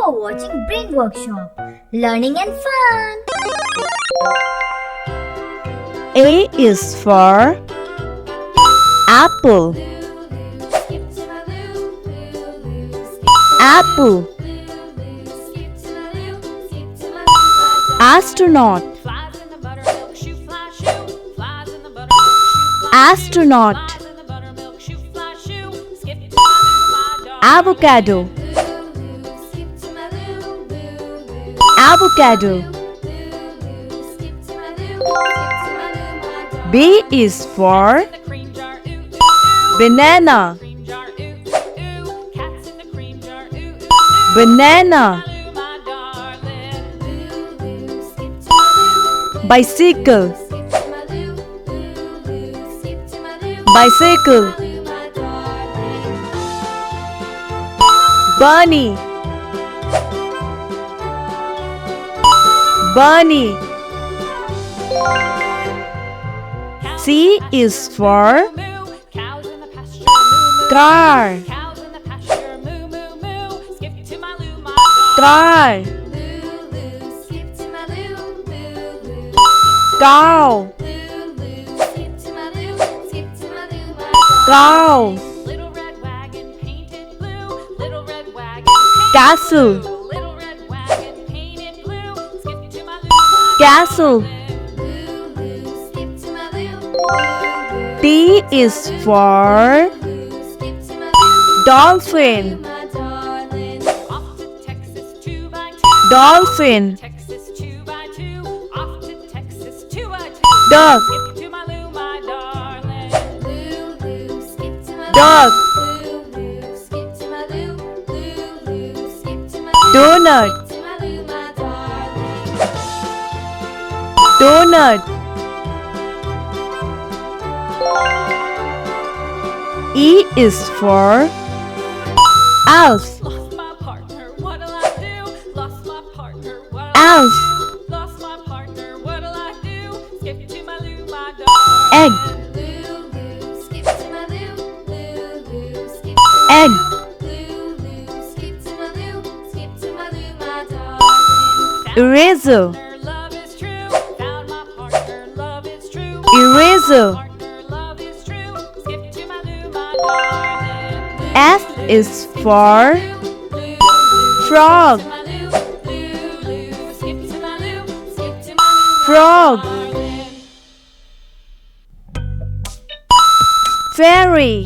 are watching Brain Workshop. Learning and fun. A is for apple. Apple. Astronaut. Astronaut. Avocado. Avocado. B is for banana. Banana. Bicycle. Bicycle. Bunny. Bunny. C is for car. Car. Cow. Cow. Castle. Castle. T is for dolphin. Dolphin. Duck. Duck. Donut. Donut. E is for elf. Elf. Egg. Egg. Eraser. Eraser. F is for frog. Frog. Fairy.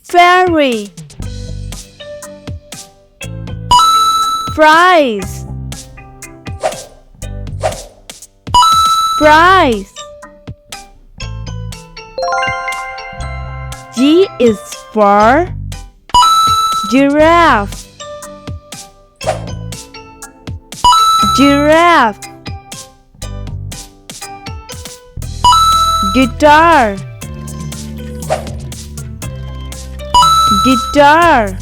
Fairy. Fries. Fries. G is for giraffe. Giraffe. Guitar. Guitar.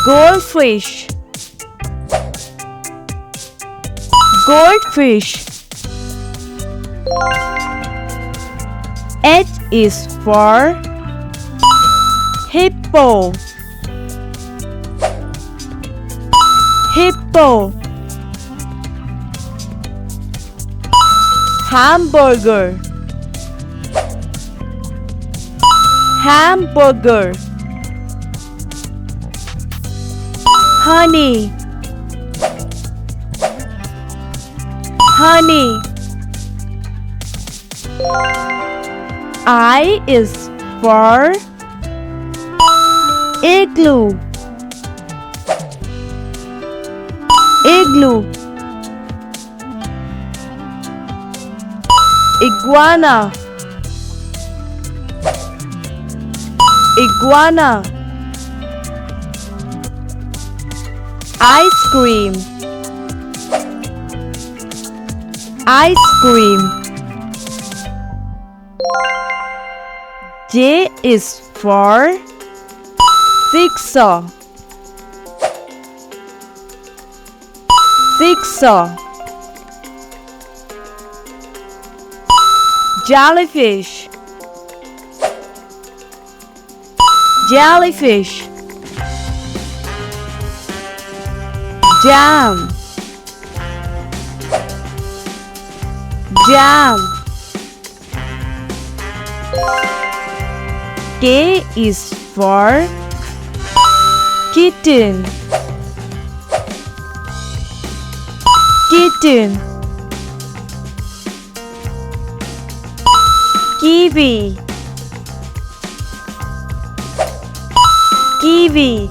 Goldfish. Goldfish. H is for hippo. Hippo. Hamburger. Hamburger. Honey. Honey. I is for igloo. Igloo. Iguana. Iguana. Ice cream. Ice cream. J is for jigsaw. Jigsaw. Jellyfish. jellyfish, jam, jam. K is for kitten, kitten. Kiwi, kiwi.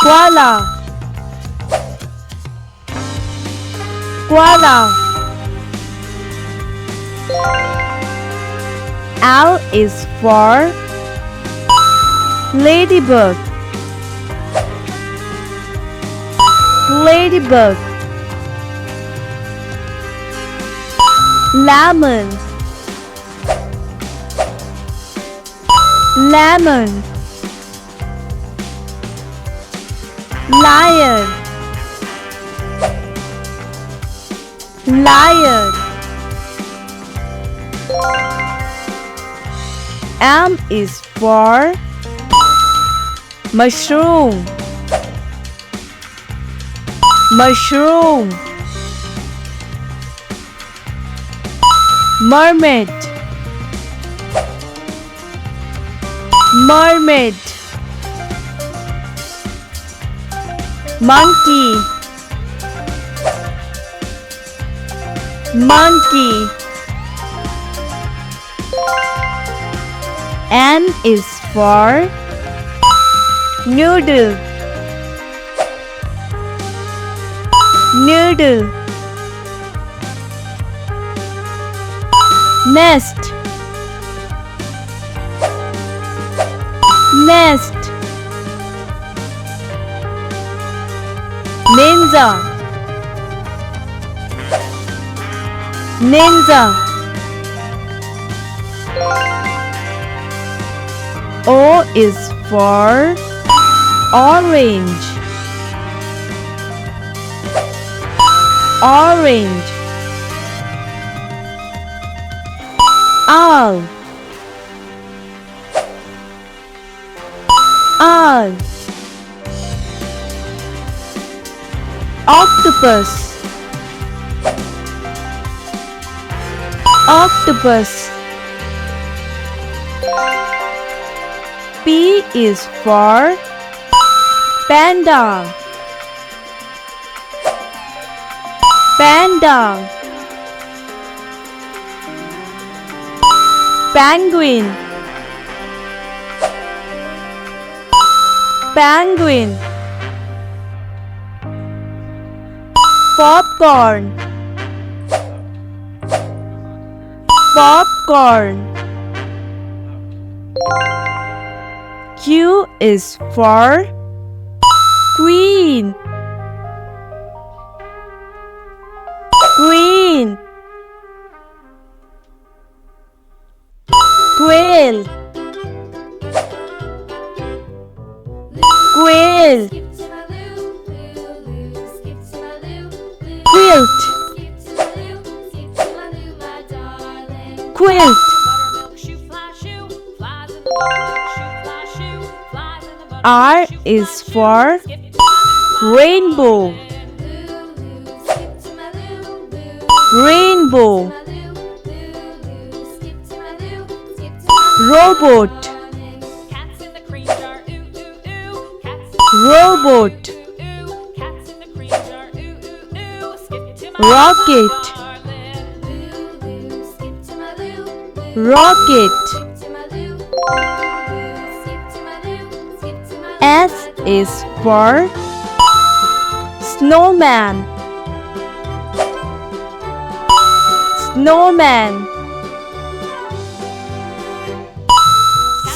Koala, koala. L is for ladybug, ladybug. Lemon, lemon. Lion, lion. M is for mushroom, mushroom. Mermaid, mermaid. Monkey, monkey. N is for noodle, noodle. Nest, nest. Ninja, ninja. O is for orange, orange. Owl, owl. Octopus, octopus. P is for panda, panda. Penguin, penguin. Popcorn, popcorn. Q is for queen, queen. Quail, quail. Quilt, quilt. R is for rainbow, rainbow. Robot, robot. Rocket, rocket. S is for snowman, snowman.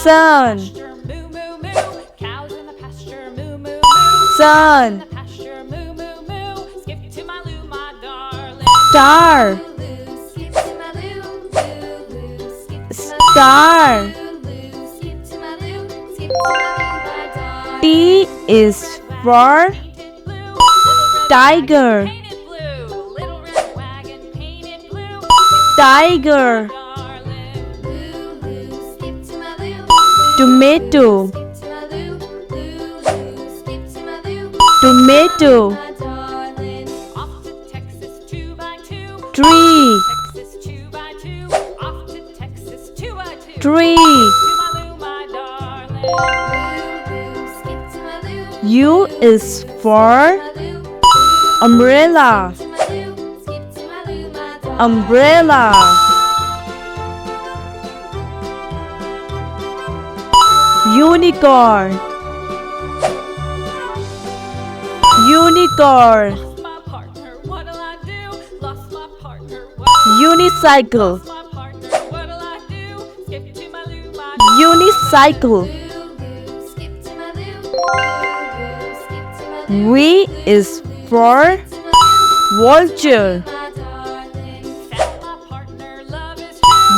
Sun, sun. Star, star. T is for tiger, tiger. Tomato. Tomato. Tree. Tree. U is for umbrella. Umbrella. Unicorn. Unicorn. Unicycle. Unicycle. V is for vulture.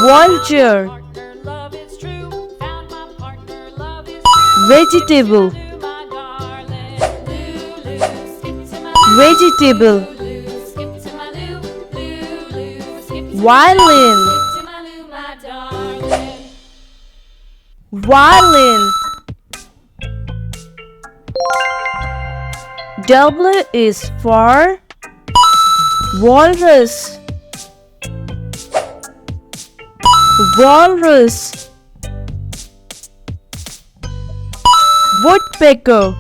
Vulture. Vegetable. Vegetable. Violin. Violin. W is for walrus. Walrus. Woodpecker.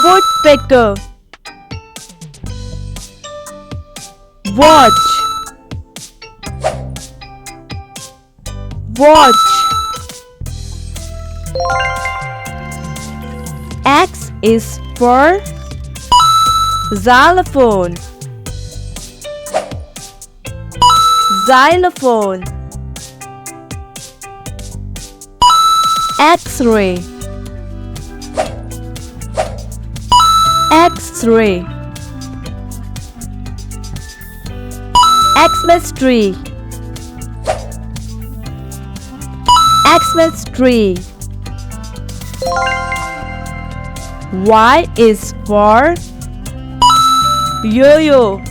Woodpecker. Watch. Watch. X is for xylophone. Xylophone. X-ray. X-ray. Xmas tree. Xmas tree. Y is for yo-yo.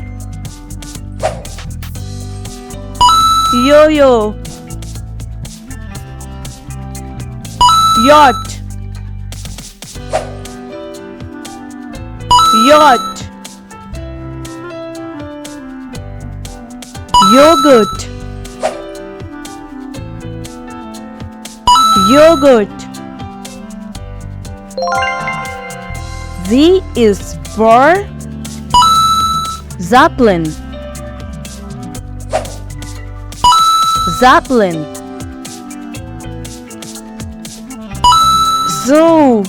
Yo-yo. Yacht. Yacht. Yogurt. Yogurt. Z is for Zeppelin. Zeppelin. Zoo.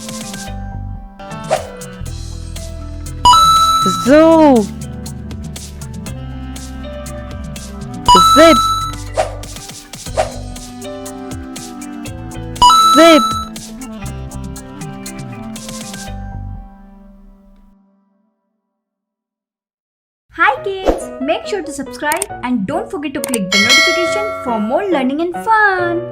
Zoo. Zip. Zip. Hi kids, make sure to subscribe and don't forget to click the notification for more learning and fun.